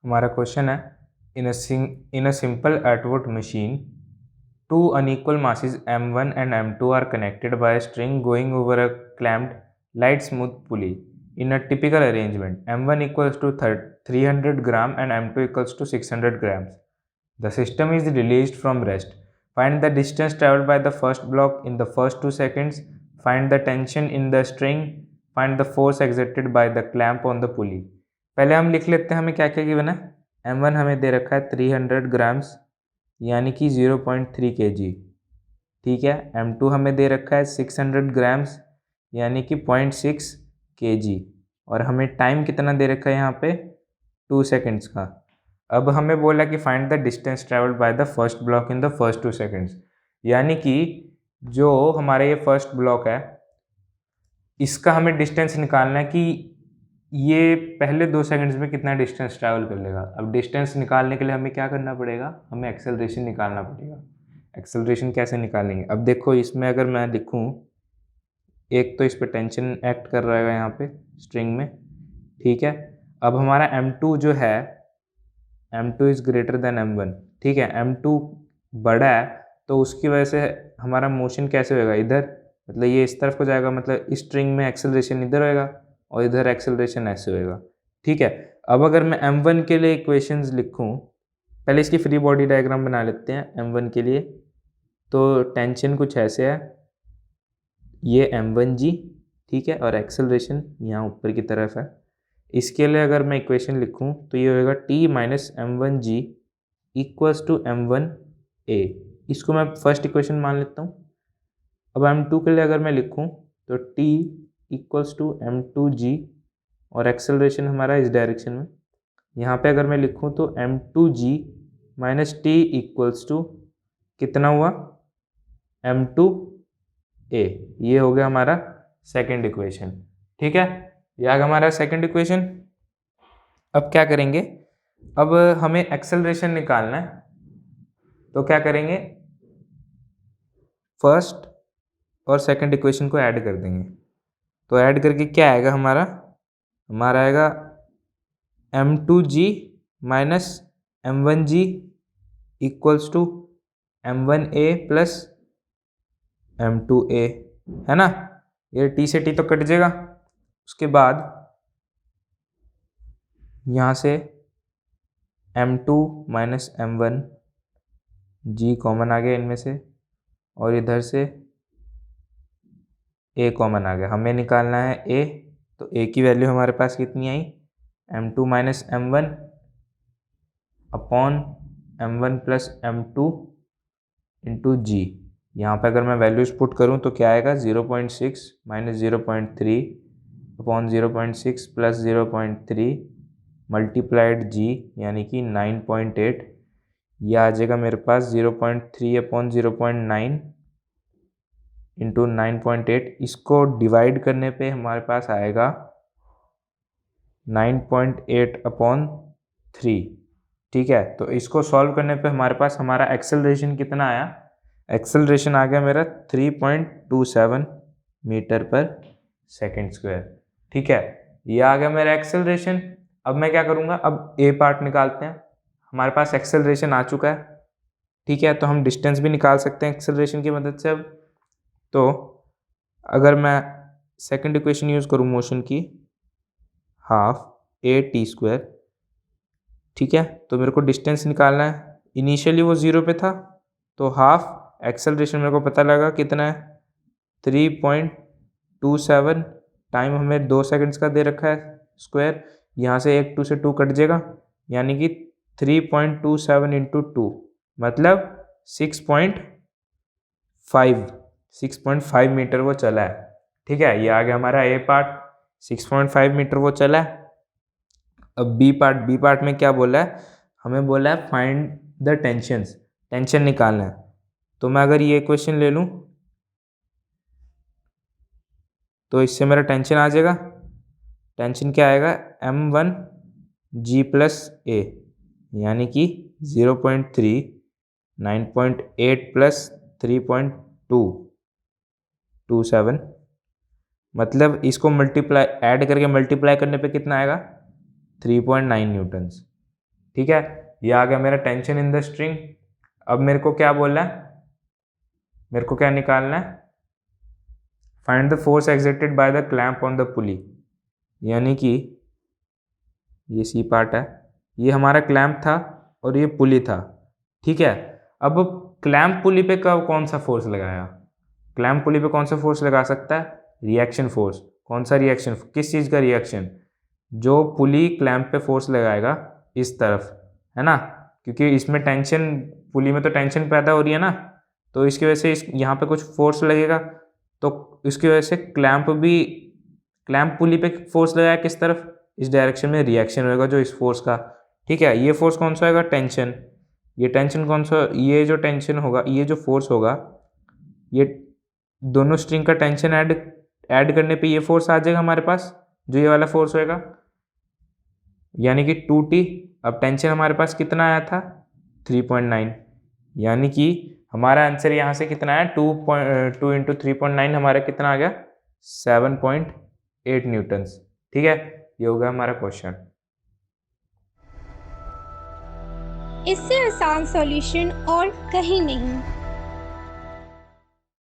हमारा क्वेश्चन है in a simple Atwood machine two unequal masses m1 and m2 are connected by a string going over a clamped light smooth pulley in a typical arrangement. m1 equals to 300 gram and m2 equals to 600 grams. The system is released from rest. Find the distance traveled by the first block in the first 2 seconds. Find the tension in the string. Find the force exerted by the clamp on the pulley. पहले हम लिख लेते हैं हमें क्या क्या given है। m1 हमें दे रखा है 300 ग्राम्स यानी कि 0.3 kg। ठीक है, m2 हमें दे रखा है 600 ग्राम्स यानी कि 0.6 kg और हमें टाइम कितना दे रखा है यहाँ पे 2 सेकेंड्स का। अब हमें बोला कि find the distance travelled by the first block in the first 2 seconds, यानी कि जो हमारा ये फर्स्ट ब्लॉक है इसका हमें डिस्टेंस निकालना है कि ये पहले 2 सेकंड्स में कितना डिस्टेंस ट्रैवल कर लेगा। अब डिस्टेंस निकालने के लिए हमें क्या करना पड़ेगा, हमें एक्सेलरेशन निकालना पड़ेगा। एक्सेलरेशन कैसे निकालेंगे, अब देखो इसमें अगर मैं लिखूं, एक तो इस पर टेंशन एक्ट कर रहेगा यहाँ पे स्ट्रिंग में। ठीक है, अब हमारा m2 जो है m2 is greater than m1। ठीक है, m2 बड़ा है तो उसकी वजह से हमारा मोशन कैसे होगा, इधर मतलब ये इस तरफ को जाएगा, मतलब इस स्ट्रिंग में एक्सेलरेशन इधर होएगा और इधर एक्सेलरेशन ऐसे होएगा। ठीक है, अब अगर मैं m1 के लिए इक्वेशंस लिखूं, पहले इसकी फ्री बॉडी डायग्राम बना लेते हैं m1 के लिए। तो टेंशन कुछ ऐसे है, ये m1g, ठीक है, और एक्सेलरेशन यहाँ ऊपर की तरफ है। इसके लिए अगर मैं इक्वेशन लिखूं तो ये होएगा t minus m1g equals to m1a। इसको मैं फर्स्ट इक्वेशन मान लेता हूँ। अब m2 के लिए अगर मैं लिखूं तो t इक्वल्स टू m2g और एक्सेलरेशन हमारा इस डायरेक्शन में। यहाँ पे अगर मैं लिखूं तो m2g minus T equals to कितना हुआ m2a। ये हो गया हमारा सेकंड इक्वेशन। ठीक है, ये आ गया हमारा सेकंड इक्वेशन। अब क्या करेंगे, अब हमें एक्सेलरेशन निकालना है तो क्या करेंगे, फर्स्ट और सेकंड इक्वेशन को ऐड कर देंगे। तो ऐड करके क्या आएगा हमारा आएगा m2g minus m1g equals to m1a plus m2a, है ना। ये t से t तो कट जाएगा। उसके बाद यहाँ से m2 माइनस m1g कॉमन आ गया इनमें से और इधर से a कॉमन आ गया। हमें निकालना है a, तो a की वैल्यू हमारे पास कितनी आई, m2 minus m1 upon m1 plus m2 into g. यहाँ पर अगर मैं वैल्यूज पुट करूँ तो क्या आएगा, 0.6 माइनस 0.3 अपॉन 0.6 प्लस 0.3 मल्टीप्लाइड जी यानी कि 9.8। यह आ जाएगा मेरे पास 0.3 अपॉन 0.9 इंटू 9.8। इसको डिवाइड करने पे हमारे पास आएगा 9.8 अपॉन 3। ठीक है, तो इसको सॉल्व करने पे हमारे पास हमारा एक्सेलरेशन कितना आया, एक्सेलरेशन आ गया मेरा 3.27 मीटर पर सेकेंड स्क्वायर। ठीक है, ये आ गया मेरा एक्सेलरेशन। अब मैं क्या करूँगा, अब ए पार्ट निकालते हैं। हमारे पास एक्सेलरेशन आ चुका है। ठीक है, तो हम डिस्टेंस भी निकाल सकते हैं एक्सेलरेशन की मदद से। अब तो अगर मैं सेकंड इक्वेशन यूज़ करूँ मोशन की, हाफ ए टी स्क्वायर। ठीक है, तो मेरे को डिस्टेंस निकालना है। इनिशियली वो 0 पे था तो हाफ एक्सेलरेशन मेरे को पता लगा कितना है 3.27। टाइम हमें 2 सेकंड्स का दे रखा है स्क्वायर। यहाँ से एक 2 से 2 कट जाएगा यानी कि 3.27 इंटू 2 मतलब 6.5 मीटर वो चला है। ठीक है, ये आ गया हमारा ए पार्ट, 6.5 मीटर वो चला है। अब बी पार्ट में क्या बोला है, हमें बोला है फाइंड द टेंशन निकालना है। तो मैं अगर ये क्वेश्चन ले लूँ तो इससे मेरा टेंशन आ जाएगा। टेंशन क्या आएगा, m1g प्लस ए यानी कि 0.3 9.8 प्लस 3.227 मतलब इसको ऐड करके मल्टीप्लाई करने पे कितना आएगा 3.9 न्यूटन्स। ठीक है, ये आ गया मेरा टेंशन इन द स्ट्रिंग। अब मेरे को क्या बोलना है, मेरे को क्या निकालना है, find the force exerted by the clamp on the पुली। यानी कि ये सी पार्ट है, ये हमारा क्लैंप था और ये पुली था, ठीक है। अब क्लैंप पुली पे कौन सा फोर्स लगाया, क्लैंप पुली पे कौन सा फोर्स लगा सकता है, रिएक्शन फोर्स। कौन सा रिएक्शन, किस चीज़ का रिएक्शन, जो पुली क्लैंप पे फोर्स लगाएगा इस तरफ, है ना, क्योंकि इसमें टेंशन, पुली में तो टेंशन पैदा हो रही है ना, तो इसकी वजह से इस यहाँ पे कुछ फोर्स लगेगा, तो इसकी वजह से क्लैंप पुली पे फोर्स लगाया किस तरफ, इस डायरेक्शन में रिएक्शन होगा जो इस फोर्स का, ठीक है। ये फोर्स कौन सा होगा, टेंशन। ये टेंशन कौन सा, ये जो टेंशन होगा, ये जो फोर्स होगा, ये दोनों स्ट्रिंग का टेंशन ऐड करने पे ये फोर्स आ जाएगा हमारे पास, जो ये वाला फोर्स होएगा, यानी कि 2T। अब टेंशन हमारे पास कितना आया था, 3.9, यानी कि हमारा आंसर यहाँ से कितना है, 2 इंटू 3.9 हमारा कितना आ गया, 7.8 न्यूटन्स, ठीक है। ये होगा हमारा क्वेश्चन। इससे आसान सॉल्यूशन और कहीं नहीं।